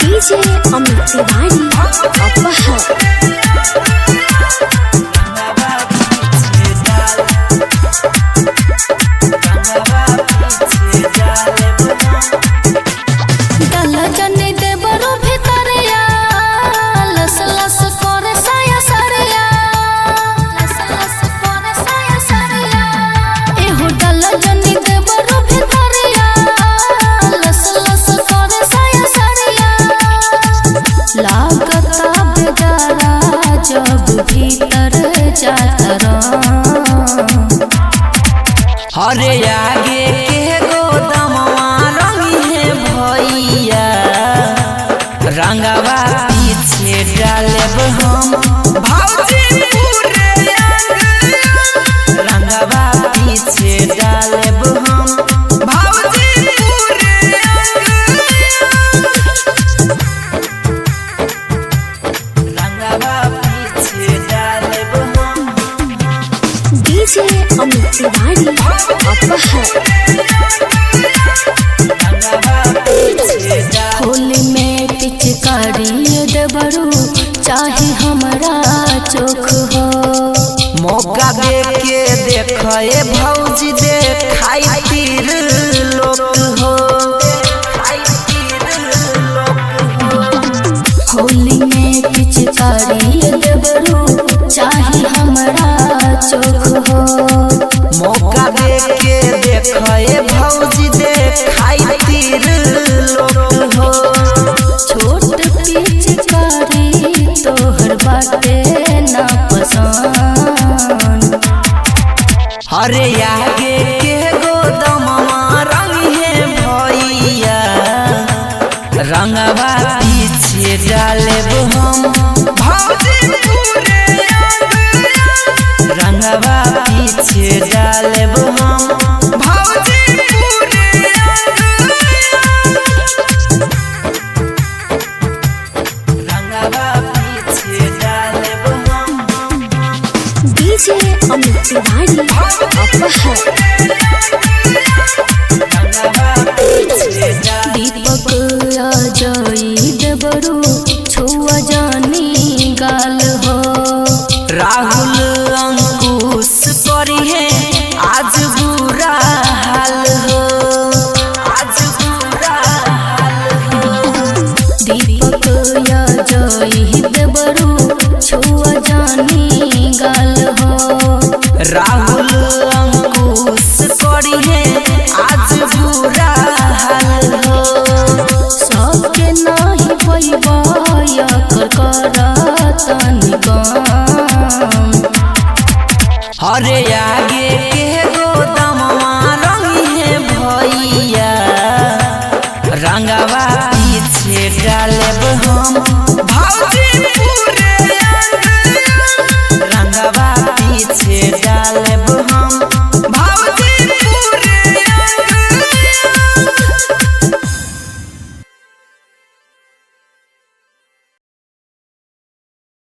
DJ Amit Tiwari भीतर हरे आगे के गोदमवा रंगी है भैया रंगवा पीछे डालब हम भौजी पूरे रंगवा पीछे डालब हम भौजी पूरे रंगवा पीछे डालब हम। डीजे अमित तिवारी होली में पिचकारी डबरू चाहे हमारा चोख हो मौका दे के देखे भौजी देखाई तीर लोक हो होली में पिचकारी डबरू चाहे हमारा चोख हो मौका दे के देखे भौजी देखाई तीर लोक हो छोट पिचकारी तोहर बाटे ना पसंद हरे आगे के गोदमवा रंग है भैया रंगवा पीछे डालब हम भौजी पूरे रंगवा पीछे डालब हम भौजी पूरे रंगवा पीछे डालब हम। डीजे अमित तिवारी दीपक अजय डबरू छुआ जानी गाल हो राहुल अंकुश करी है आज बुरा हाल हो आज बुरा हाल हो दीपक अजय डबरू छुआ जानी गाल हो राहुल अंकुश करी है आज बुरा हाल हो सबके नाही पैबा करतनी काम हरे आगे के